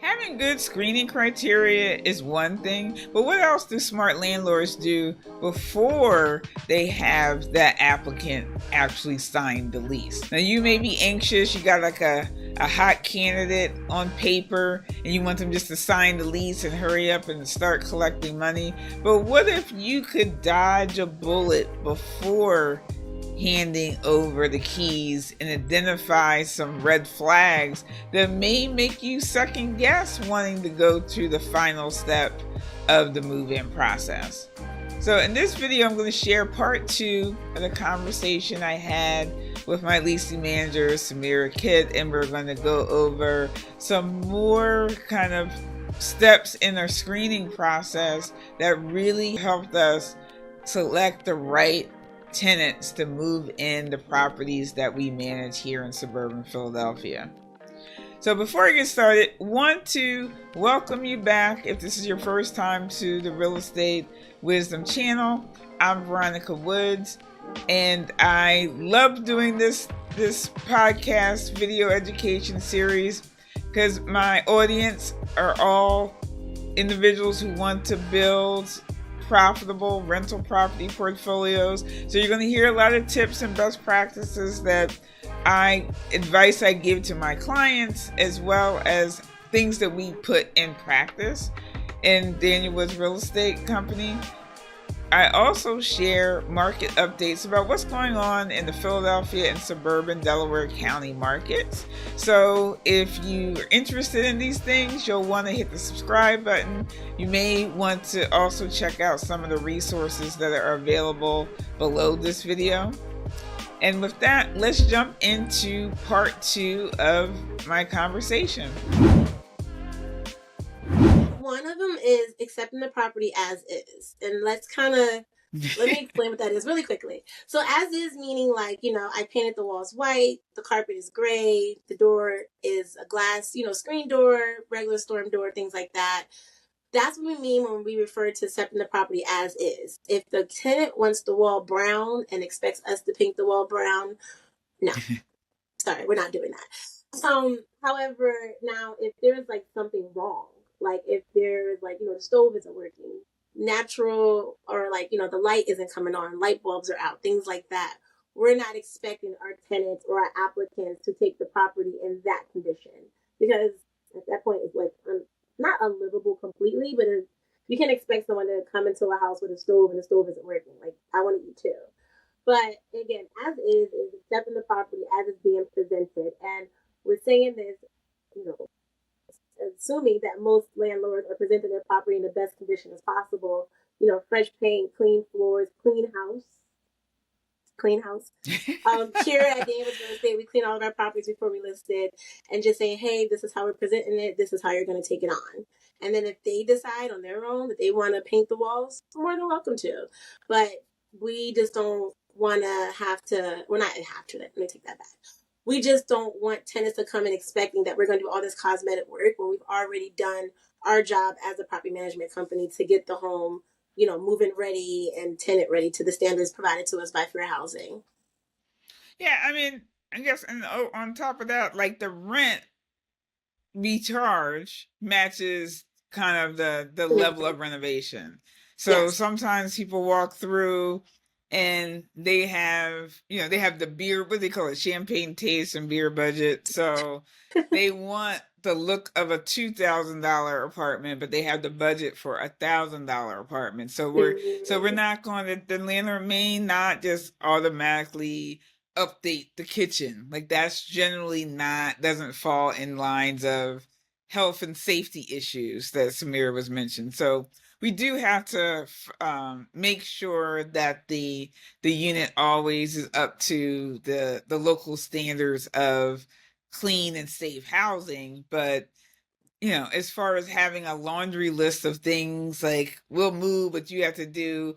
Having good screening criteria is one thing, but what else do smart landlords do before they have that applicant actually sign the lease? Now, you may be anxious, you got like a hot candidate on paper, and you want them just to sign the lease and hurry up and start collecting money. But what if you could dodge a bullet before handing over the keys and identify some red flags that may make you second guess wanting to go to the final step of the move-in process? So in this video, I'm going to share part 2 of the conversation I had with my leasing manager, Samira Kiett, and we're going to go over some more kind of steps in our screening process that really helped us select the right tenants to move in the properties that we manage here in suburban Philadelphia. So before I get started, want to welcome you back if this is your first time to the Real Estate Wisdom channel. I'm Veronica Woods, and I love doing this podcast video education series because my audience are all individuals who want to build profitable rental property portfolios. So you're going to hear a lot of tips and best practices that advice I give to my clients, as well as things that we put in practice in Daniel Woods Real Estate Company. I also share market updates about what's going on in the Philadelphia and suburban Delaware County markets. So if you're interested in these things, you'll want to hit the subscribe button. You may want to also check out some of the resources that are available below this video. And with that, let's jump into part 2 of my conversation. One of them is accepting the property as is. And let me explain what that is really quickly. So as is meaning I painted the walls white, the carpet is gray, the door is a glass, screen door, regular storm door, things like that. That's what we mean when we refer to accepting the property as is. If the tenant wants the wall brown and expects us to paint the wall brown, no. Sorry, we're not doing that. However, now if there's something wrong, if there's the stove isn't working, natural, or the light isn't coming on, light bulbs are out, things like that, we're not expecting our tenants or our applicants to take the property in that condition, because at that point it's not unlivable completely, but you can't expect someone to come into a house with a stove and the stove isn't working. I want to eat too. But again, as is accepting the property as it's being presented, and we're saying this, assuming that most landlords are presenting their property in the best condition as possible. Fresh paint, clean floors, clean house. Here at Daniel Woods Real Estate, we clean all of our properties before we list it, and just say, hey, this is how we're presenting it. This is how you're going to take it on. And then if they decide on their own that they want to paint the walls, more than welcome to. But we just don't want to let me take that back. We just don't want tenants to come in expecting that we're going to do all this cosmetic work when we've already done our job as a property management company to get the home, move-in ready and tenant ready to the standards provided to us by Fair Housing. Yeah, I guess, and on top of that, the rent we charge matches kind of the level of renovation. So yes. Sometimes people walk through and they have the beer, what do they call it? Champagne taste and beer budget. So they want the look of a $2,000 apartment, but they have the budget for $1,000 apartment. So we're not going to, the landlord may not just automatically update the kitchen. That's generally doesn't fall in lines of health and safety issues that Samira was mentioned. So we do have to make sure that the unit always is up to the local standards of clean and safe housing. But as far as having a laundry list of things we'll move, but you have to do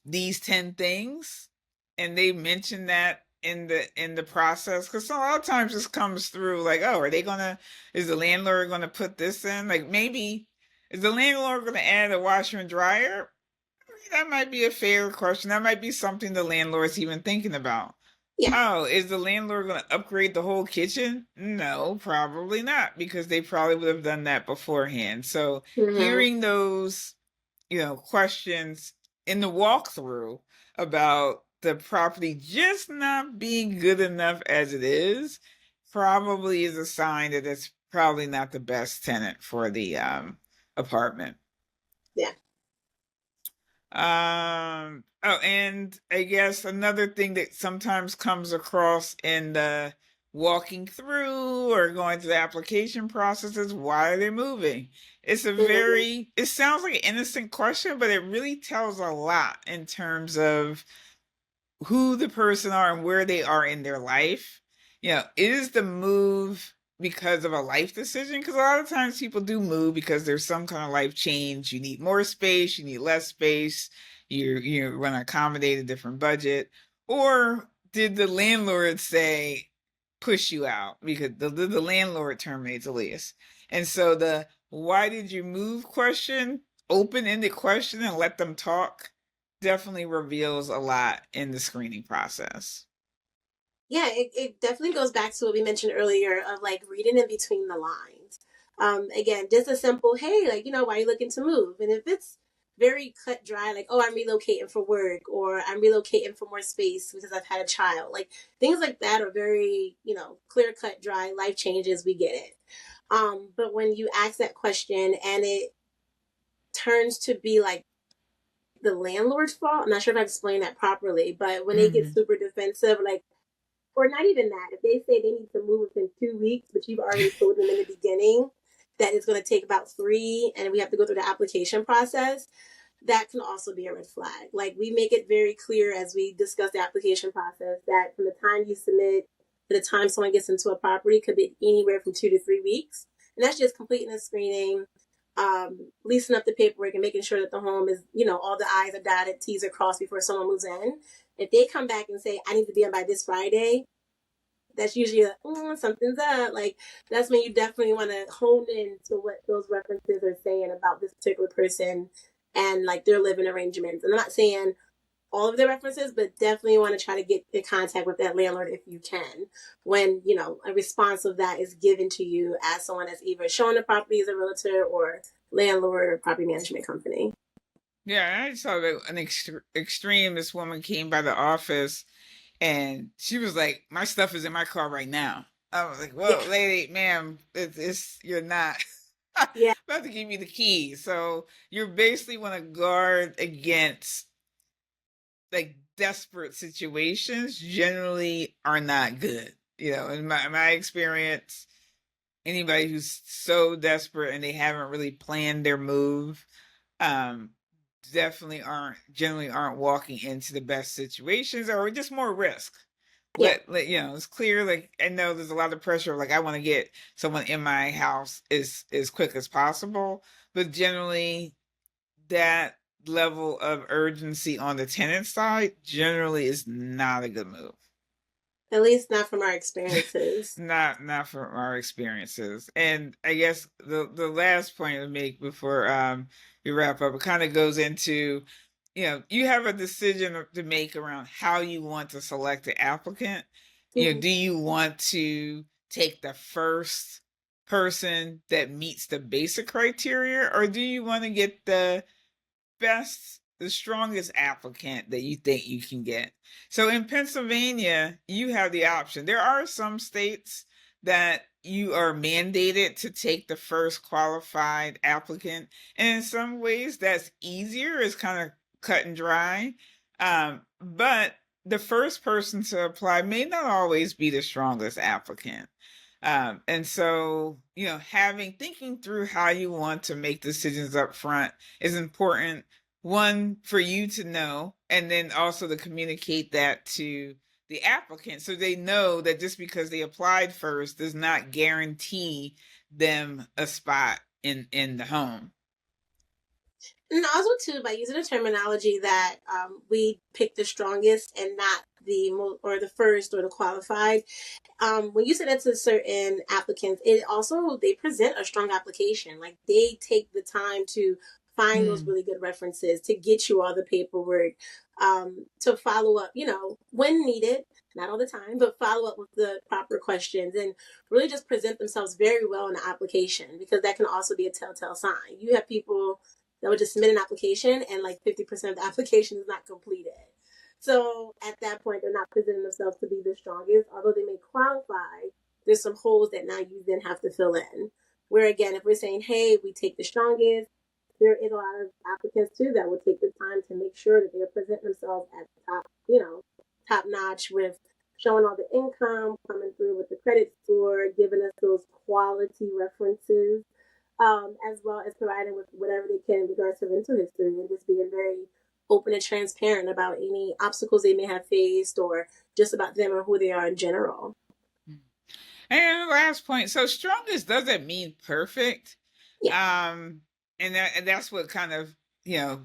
these 10 things, and they mention that in the process, because a lot of times this comes through is the landlord gonna put this in? Maybe is the landlord gonna add a washer and dryer? That might be a fair question. That might be something the landlord's even thinking about. Yeah. Oh, is the landlord going to upgrade the whole kitchen? No, probably not, because they probably would have done that beforehand. So Mm-hmm. hearing those, questions in the walkthrough about the property just not being good enough as it is probably is a sign that it's probably not the best tenant for the apartment. Yeah. Oh, and I guess another thing that sometimes comes across in the walking through or going through the application process is why are they moving? Mm-hmm. It sounds like an innocent question, but it really tells a lot in terms of who the person are and where they are in their life. Is the move because of a life decision? Because a lot of times people do move because there's some kind of life change. You need more space, you need less space, you want to accommodate a different budget. Or did the landlord say push you out because the landlord terminates the lease? And so the why did you move question, open-ended question, and let them talk definitely reveals a lot in the screening process. Yeah, it definitely goes back to what we mentioned earlier of like reading in between the lines. Again, just a simple, hey, like, why are you looking to move? And if it's very cut dry, like, oh, I'm relocating for work or I'm relocating for more space because I've had a child, like things like that are very, clear cut, dry, life changes, we get it. But when you ask that question and it turns to be like the landlord's fault, I'm not sure if I explained that properly, but when they get Mm-hmm. super defensive, like, or not even that. If they say they need to move within 2 weeks, but you've already told them in the beginning that it's going to take about 3, and we have to go through the application process, that can also be a red flag. Like we make it very clear as we discuss the application process that from the time you submit to the time someone gets into a property could be anywhere from 2 to 3 weeks, and that's just completing the screening, leasing up the paperwork, and making sure that the home is, all the I's are dotted, T's are crossed before someone moves in. If they come back and say, I need to be in by this Friday, that's usually like, something's up. Like that's when you definitely want to hone in to what those references are saying about this particular person and like their living arrangements. And I'm not saying all of the references, but definitely want to try to get in contact with that landlord if you can. When a response of that is given to you as someone that's either showing the property as a realtor or landlord or property management company. Yeah, I saw that an extreme. This woman came by the office and she was like, "My stuff is in my car right now." I was like, Yeah, "Well, lady, ma'am, you're not yeah, about to give you the key." So you basically want to guard against like desperate situations. Generally, are not good. In my experience, anybody who's so desperate and they haven't really planned their move, um, definitely aren't walking into the best situations or just more risk. yeah. It's clear. Like I know there's a lot of pressure. Like I want to get someone in my house as quick as possible, but generally that level of urgency on the tenant side generally is not a good move. At least not from our experiences. Not from our experiences. And I guess the last point to make before we wrap up, it kind of goes into, you have a decision to make around how you want to select the applicant. Mm-hmm. Do you want to take the first person that meets the basic criteria, or do you want to get the strongest applicant that you think you can get? So in Pennsylvania, you have the option. There are some states that you are mandated to take the first qualified applicant. And in some ways, that's easier. It's kind of cut and dry. But the first person to apply may not always be the strongest applicant. And so, thinking through how you want to make decisions up front is important. One, for you to know, and then also to communicate that to the applicant so they know that just because they applied first does not guarantee them a spot in the home. And also, too, by using a terminology that we pick the strongest and not or the first or the qualified. When you say that to certain applicants, it also they present a strong application. Like they take the time to find those really good references, to get you all the paperwork, to follow up, when needed, not all the time, but follow up with the proper questions, and really just present themselves very well in the application, because that can also be a telltale sign. You have people that would just submit an application and like 50% of the application is not completed. So at that point, they're not presenting themselves to be the strongest. Although they may qualify, there's some holes that now you then have to fill in. Where again, if we're saying, hey, we take the strongest, there is a lot of applicants too that will take the time to make sure that they're presenting themselves at the top, top notch, with showing all the income, coming through with the credit score, giving us those quality references, as well as providing with whatever they can in regards to rental history, and just being very open and transparent about any obstacles they may have faced, or just about them or who they are in general. And last point, so strongest doesn't mean perfect. Yeah. And that's what kind of,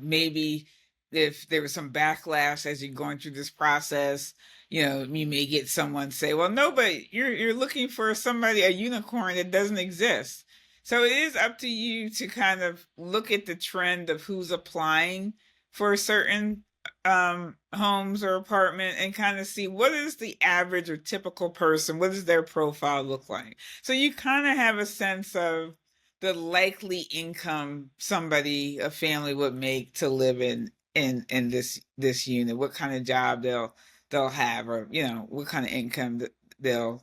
maybe if there was some backlash as you're going through this process, you may get someone say, well, no, but you're looking for a unicorn that doesn't exist. So it is up to you to kind of look at the trend of who's applying for certain homes or apartment, and kind of see what is the average or typical person, what does their profile look like. So you kind of have a sense of the likely income a family would make to live in this unit, what kind of job they'll have, or what kind of income they'll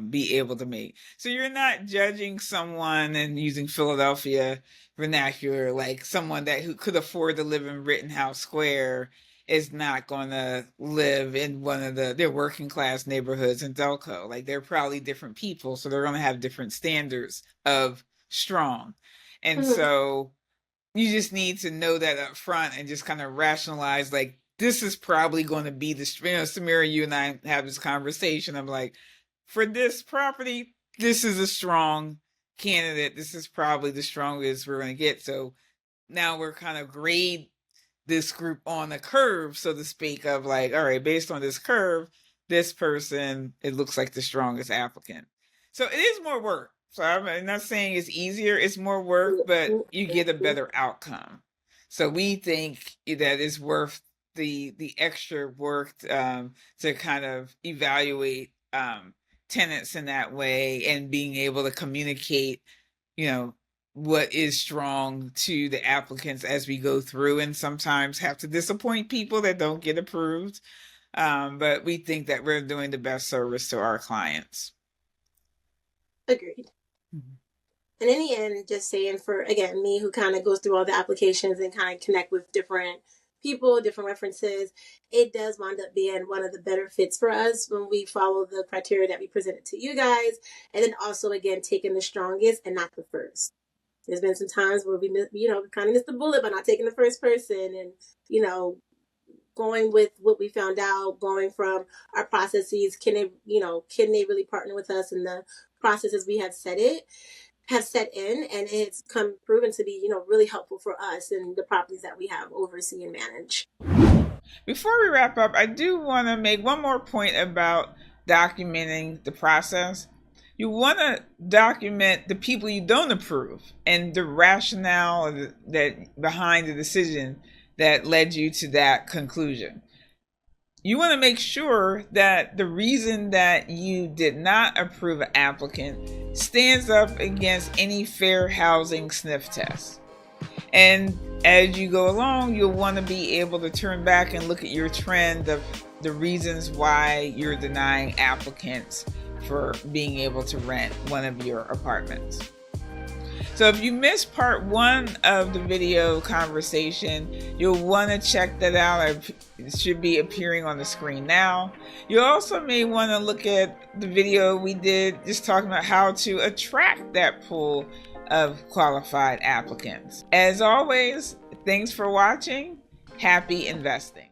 be able to make. So you're not judging someone and using Philadelphia vernacular, like someone who could afford to live in Rittenhouse Square is not going to live in one of their working class neighborhoods in Delco. Like, they're probably different people, so they're going to have different standards of strong. And so you just need to know that up front and just kind of rationalize, like, this is probably going to be Samira, you and I have this conversation. I'm like, for this property, this is a strong candidate. This is probably the strongest we're going to get. So now we're kind of grade this group on a curve, so to speak, of like, all right, based on this curve, this person, it looks like the strongest applicant. So it is more work. So I'm not saying it's easier, it's more work, but you get a better outcome. So we think that it's worth the extra work to kind of evaluate tenants in that way, and being able to communicate, what is strong to the applicants as we go through, and sometimes have to disappoint people that don't get approved. But we think that we're doing the best service to our clients. Agreed. And in the end, just saying, for, again, me who kind of goes through all the applications and kind of connect with different people, different references, it does wind up being one of the better fits for us when we follow the criteria that we presented to you guys. And then also, again, taking the strongest and not the first. There's been some times where we kind of missed the bullet by not taking the first person, and, going with what we found out, going from our processes, can they really partner with us in the processes we have set in, and it's proven to be, really helpful for us and the properties that we have oversee and manage. Before we wrap up, I do want to make one more point about documenting the process. You want to document the people you don't approve and the rationale that behind the decision that led you to that conclusion. You want to make sure that the reason that you did not approve an applicant stands up against any fair housing sniff test. And as you go along, you'll want to be able to turn back and look at your trend of the reasons why you're denying applicants for being able to rent one of your apartments. So if you missed part 1 of the video conversation, you'll want to check that out. It should be appearing on the screen now. You also may want to look at the video we did just talking about how to attract that pool of qualified applicants. As always, thanks for watching. Happy investing.